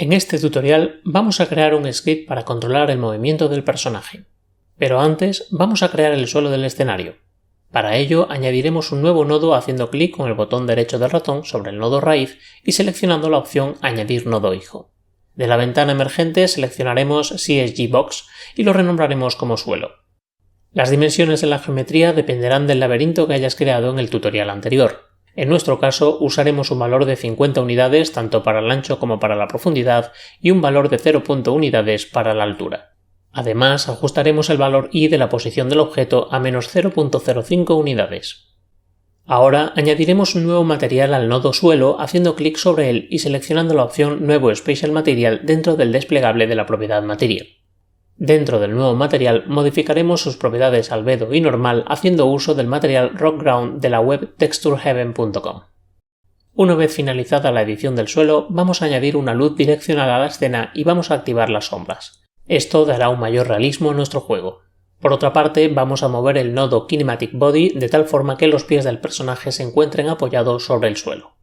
En este tutorial vamos a crear un script para controlar el movimiento del personaje. Pero antes vamos a crear el suelo del escenario. Para ello añadiremos un nuevo nodo haciendo clic con el botón derecho del ratón sobre el nodo raíz y seleccionando la opción Añadir nodo hijo. De la ventana emergente seleccionaremos CSG Box y lo renombraremos como suelo. Las dimensiones de la geometría dependerán del laberinto que hayas creado en el tutorial anterior. En nuestro caso usaremos un valor de 50 unidades tanto para el ancho como para la profundidad y un valor de 0.1 unidades para la altura. Además, ajustaremos el valor y de la posición del objeto a menos 0.05 unidades. Ahora añadiremos un nuevo material al nodo suelo haciendo clic sobre él y seleccionando la opción Nuevo Spatial Material dentro del desplegable de la propiedad Material. Dentro del nuevo material modificaremos sus propiedades albedo y normal haciendo uso del material Rock Ground de la web textureheaven.com. Una vez finalizada la edición del suelo, vamos a añadir una luz direccional a la escena y vamos a activar las sombras. Esto dará un mayor realismo a nuestro juego. Por otra parte, vamos a mover el nodo Kinematic Body de tal forma que los pies del personaje se encuentren apoyados sobre el suelo.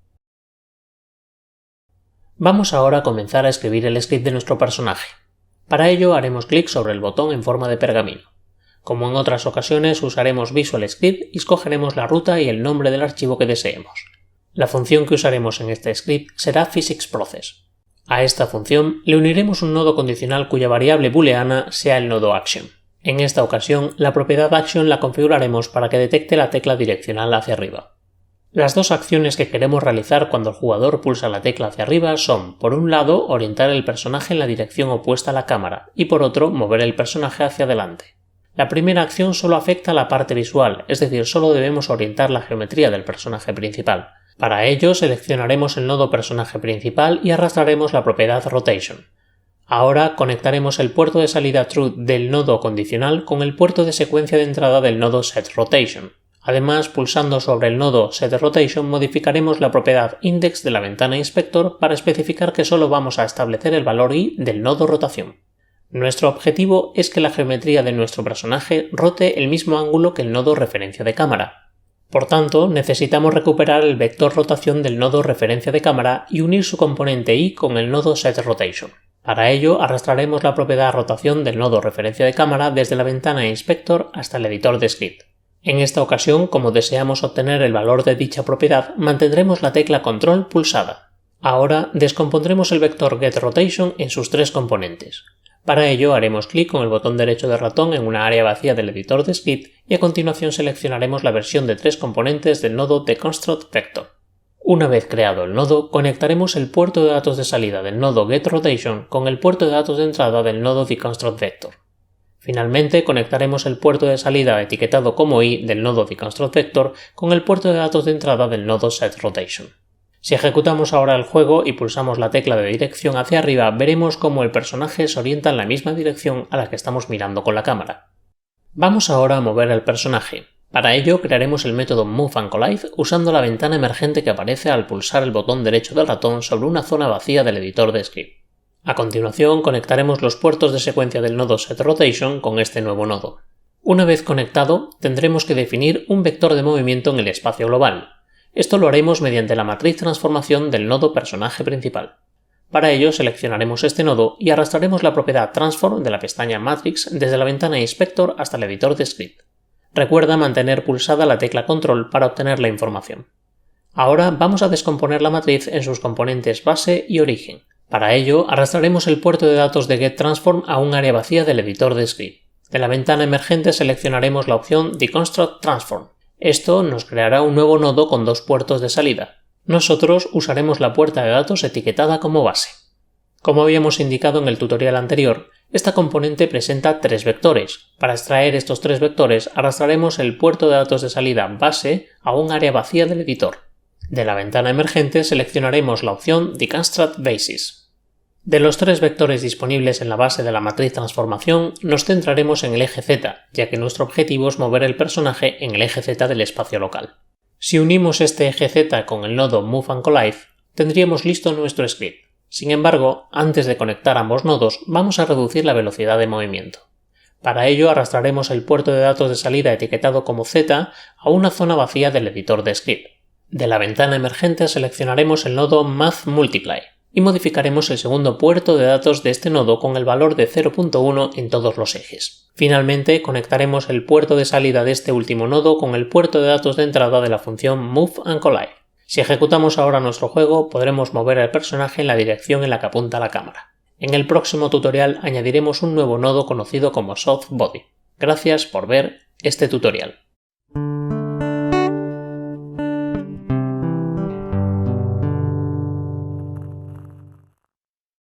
Vamos ahora a comenzar a escribir el script de nuestro personaje. Para ello haremos clic sobre el botón en forma de pergamino. Como en otras ocasiones usaremos Visual Script y escogeremos la ruta y el nombre del archivo que deseemos. La función que usaremos en este script será PhysicsProcess. A esta función le uniremos un nodo condicional cuya variable booleana sea el nodo Action. En esta ocasión la propiedad Action la configuraremos para que detecte la tecla direccional hacia arriba. Las dos acciones que queremos realizar cuando el jugador pulsa la tecla hacia arriba son, por un lado, orientar el personaje en la dirección opuesta a la cámara y por otro, mover el personaje hacia adelante. La primera acción solo afecta a la parte visual, es decir, solo debemos orientar la geometría del personaje principal. Para ello seleccionaremos el nodo personaje principal y arrastraremos la propiedad Rotation. Ahora conectaremos el puerto de salida True del nodo condicional con el puerto de secuencia de entrada del nodo SetRotation. Además, pulsando sobre el nodo SetRotation modificaremos la propiedad Index de la ventana Inspector para especificar que solo vamos a establecer el valor i del nodo rotación. Nuestro objetivo es que la geometría de nuestro personaje rote el mismo ángulo que el nodo referencia de cámara. Por tanto, necesitamos recuperar el vector rotación del nodo referencia de cámara y unir su componente i con el nodo SetRotation. Para ello, arrastraremos la propiedad rotación del nodo referencia de cámara desde la ventana Inspector hasta el editor de script. En esta ocasión, como deseamos obtener el valor de dicha propiedad, mantendremos la tecla Control pulsada. Ahora descompondremos el vector getRotation en sus tres componentes. Para ello haremos clic con el botón derecho del ratón en una área vacía del editor de script y a continuación seleccionaremos la versión de tres componentes del nodo deConstructVector. Una vez creado el nodo, conectaremos el puerto de datos de salida del nodo getRotation con el puerto de datos de entrada del nodo deConstructVector. Finalmente, conectaremos el puerto de salida etiquetado como i del nodo deConstructVector con el puerto de datos de entrada del nodo SetRotation. Si ejecutamos ahora el juego y pulsamos la tecla de dirección hacia arriba, veremos cómo el personaje se orienta en la misma dirección a la que estamos mirando con la cámara. Vamos ahora a mover el personaje. Para ello crearemos el método MoveAndCollide usando la ventana emergente que aparece al pulsar el botón derecho del ratón sobre una zona vacía del editor de script. A continuación conectaremos los puertos de secuencia del nodo SetRotation con este nuevo nodo. Una vez conectado, tendremos que definir un vector de movimiento en el espacio global. Esto lo haremos mediante la matriz transformación del nodo personaje principal. Para ello seleccionaremos este nodo y arrastraremos la propiedad Transform de la pestaña Matrix desde la ventana Inspector hasta el editor de script. Recuerda mantener pulsada la tecla Control para obtener la información. Ahora vamos a descomponer la matriz en sus componentes base y origen. Para ello, arrastraremos el puerto de datos de getTransform a un área vacía del editor de script. De la ventana emergente seleccionaremos la opción deConstructTransform. Esto nos creará un nuevo nodo con dos puertos de salida. Nosotros usaremos la puerta de datos etiquetada como base. Como habíamos indicado en el tutorial anterior, esta componente presenta tres vectores. Para extraer estos tres vectores, arrastraremos el puerto de datos de salida base a un área vacía del editor. De la ventana emergente seleccionaremos la opción deConstructBasis. De los tres vectores disponibles en la base de la matriz transformación, nos centraremos en el eje Z, ya que nuestro objetivo es mover el personaje en el eje Z del espacio local. Si unimos este eje Z con el nodo MoveAndCollide, tendríamos listo nuestro script. Sin embargo, antes de conectar ambos nodos, vamos a reducir la velocidad de movimiento. Para ello arrastraremos el puerto de datos de salida etiquetado como Z a una zona vacía del editor de script. De la ventana emergente seleccionaremos el nodo MathMultiply. y modificaremos el segundo puerto de datos de este nodo con el valor de 0.1 en todos los ejes. Finalmente, conectaremos el puerto de salida de este último nodo con el puerto de datos de entrada de la función moveAndCollide. Si ejecutamos ahora nuestro juego, podremos mover al personaje en la dirección en la que apunta la cámara. En el próximo tutorial añadiremos un nuevo nodo conocido como SoftBody. Gracias por ver este tutorial.